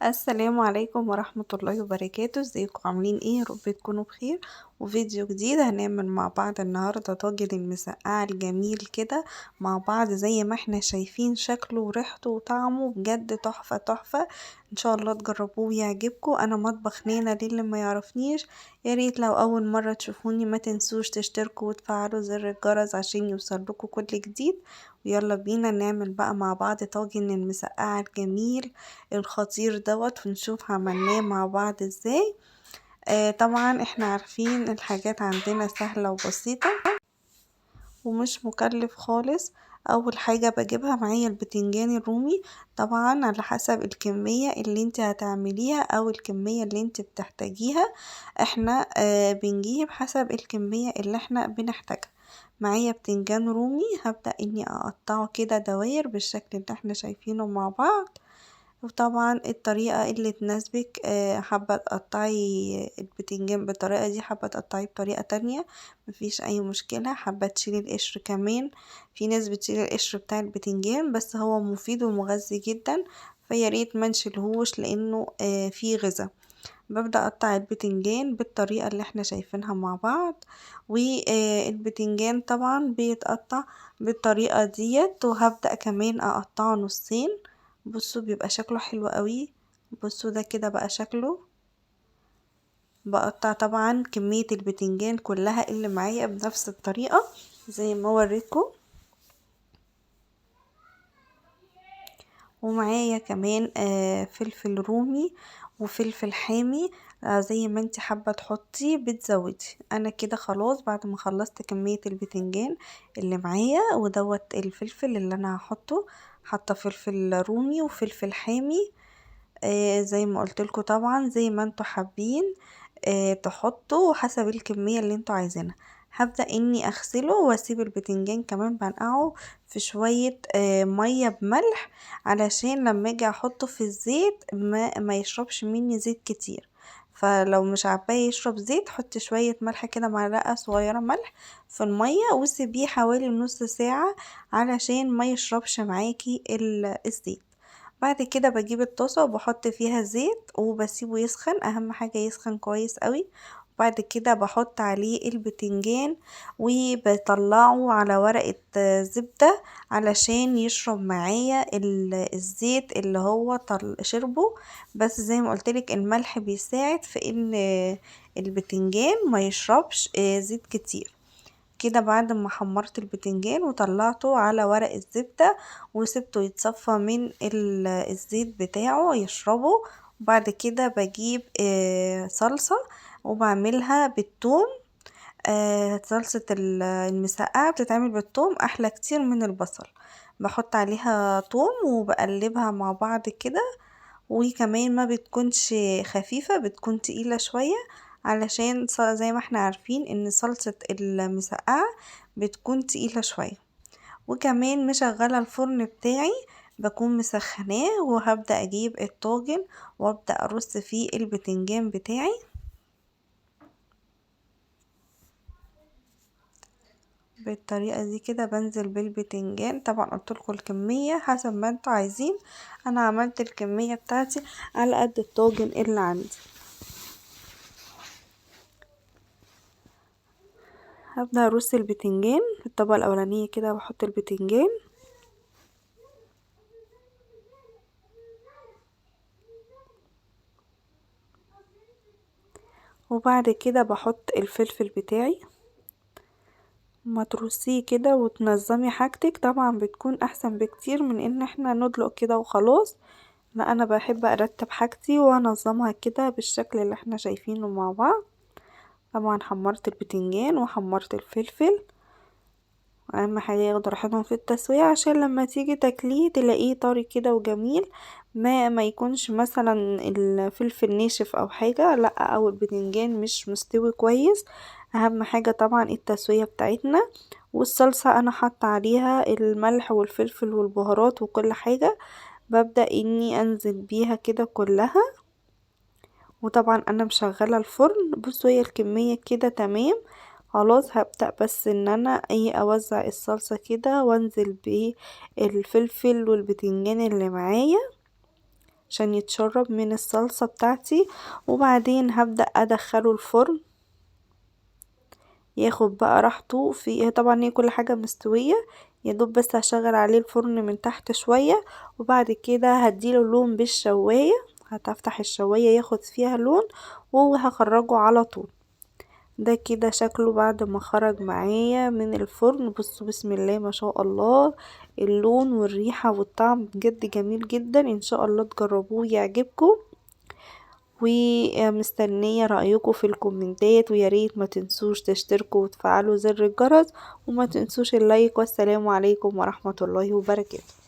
السلام عليكم ورحمة الله وبركاته. ازيكم عاملين ايه؟ يا رب تكونوا بخير. وفيديو جديد هنعمل مع بعض النهاردة طاجن المسقعة الجميل كده مع بعض. زي ما احنا شايفين شكله وريحته وطعمه بجد تحفة تحفة. ان شاء الله تجربوه ويعجبكم. انا مطبخ نينا للي ما يعرفنيش، يا ريت لو اول مرة تشوفوني ما تنسوش تشتركوا وتفعلوا زر الجرس عشان يوصلكوا كل جديد. ويلا بينا نعمل بقى مع بعض طاجن المسقعة الجميل الخطير دوت ونشوف عملناه مع بعض ازاي. طبعا احنا عارفين الحاجات عندنا سهلة وبسيطة ومش مكلف خالص. اول حاجة بجيبها معايا البتنجان الرومي، طبعا على حسب الكمية اللي انت هتعمليها او الكمية اللي انت بتحتاجيها. احنا بنجيب حسب الكمية اللي احنا بنحتاجها. معايا بتنجان رومي، هبدأ اني اقطعه كده دواير بالشكل اللي احنا شايفينه مع بعض. وطبعا الطريقة اللي تناسبك، حابة تقطعي البتنجان بالطريقة دي، حابة تقطعي بطريقة تانية مفيش اي مشكلة. حابة تشيلي القشر كمان، في ناس بتشيل القشر بتاع البتنجان بس هو مفيد ومغذي جدا، فياريت منشيلهوش لانه فيه غذا. ببدأ اقطع البتنجان بالطريقة اللي احنا شايفينها مع بعض. والبتنجان طبعا بيتقطع بالطريقة ديت، وهبدأ كمان اقطعه نصين. بصوا بيبقى شكله حلو قوي. بصوا ده كده بقى شكله. بقطع طبعا كمية البتنجان كلها اللي معايا بنفس الطريقة زي ما وريتكم. ومعايا كمان فلفل رومي وفلفل حامي، زي ما انت حابة تحطي بتزودي. انا كده خلاص بعد ما خلصت كمية البتنجان اللي معايا ودوت الفلفل اللي انا هحطه. حاطه فلفل رومي وفلفل حامي، زي ما قلتلكوا طبعا زي ما انتوا حابين تحطوا حسب الكمية اللي انتوا عايزينها. هبدأ اني اغسله واسيب البتنجان كمان بنقعه في شوية مية بملح، علشان لما اجي احطه في الزيت ما يشربش مني زيت كتير. فلو مش عباه يشرب زيت حطي شوية ملح كده، معلقة صغيرة ملح في المية وسيبيه حوالي نص ساعة علشان ما يشربش معاكي الزيت. بعد كده بجيب الطاسة وبحط فيها زيت وبسيبه يسخن، اهم حاجة يسخن كويس قوي. وبعد كده بحط عليه البتنجان وبطلعه على ورقة زبدة علشان يشرب معايا الزيت اللي هو شربه. بس زي ما قلتلك الملح بيساعد في ان البتنجان ما يشربش زيت كتير. كده بعد ما حمرت البتنجان وطلعته على ورق الزبدة وسبته يتصفى من الزيت بتاعه يشربه. وبعد كده بجيب صلصة وبعملها بالثوم. صلصة المسقعة بتتعمل بالثوم احلى كتير من البصل. بحط عليها ثوم وبقلبها مع بعض كده. وكمان ما بتكونش خفيفة، بتكون تقيلة شوية علشان زي ما احنا عارفين ان صلصة المسقعة بتكون تقيلة شوية. وكمان مشغلة الفرن بتاعي، بكون مسخناه وهبدأ اجيب الطاجن وابدأ ارص فيه البتنجان بتاعي. بالطريقة دي كده بنزل بالبتنجان، طبعا قلتلكوا الكمية حسب ما انتوا عايزين. انا عملت الكمية بتاعتي على قد الطاجن اللي عندي. هبدأ ارص البتنجان في الطبقة الاولانية كده، بحط البتنجان وبعد كده بحط الفلفل بتاعي. ما ترصيه كده وتنظمي حاجتك طبعا بتكون احسن بكتير من ان احنا ندلق كده وخلاص. لا انا بحب ارتب حاجتي وانظمها كده بالشكل اللي احنا شايفينه مع بعض. طبعا حمرت البتنجان وحمرت الفلفل، اهم حاجه ياخدوا راحتهم في التسويه عشان لما تيجي تاكليه تلاقيه طري كده وجميل. ما يكونش مثلا الفلفل ناشف او حاجه، لا، او البتنجان مش مستوي كويس. اهم حاجه طبعا التسويه بتاعتنا. والصلصه انا حاطه عليها الملح والفلفل والبهارات وكل حاجه، ببدأ اني انزل بيها كده كلها. وطبعا انا مشغله الفرن. بصوا هي الكميه كده تمام. خلاص هبدأ بس ان انا اوزع الصلصة كده وانزل بالفلفل والبتنجان اللي معايا. عشان يتشرب من الصلصة بتاعتي. وبعدين هبدأ ادخله الفرن ياخد بقى راحته في طبعا هي كل حاجة مستوية، يدوب بس هشغل عليه الفرن من تحت شوية، وبعد كده هديله لون بالشواية، هتفتح الشواية ياخد فيها لون وهخرجه على طول. ده كده شكله بعد ما خرج معايا من الفرن. بصوا بسم الله ما شاء الله، اللون والريحة والطعم بجد جميل جدا. ان شاء الله تجربوه يعجبكم، ومستنية رأيكم في الكومنتات، وياريت ما تنسوش تشتركوا وتفعلوا زر الجرس، وما تنسوش اللايك. والسلام عليكم ورحمة الله وبركاته.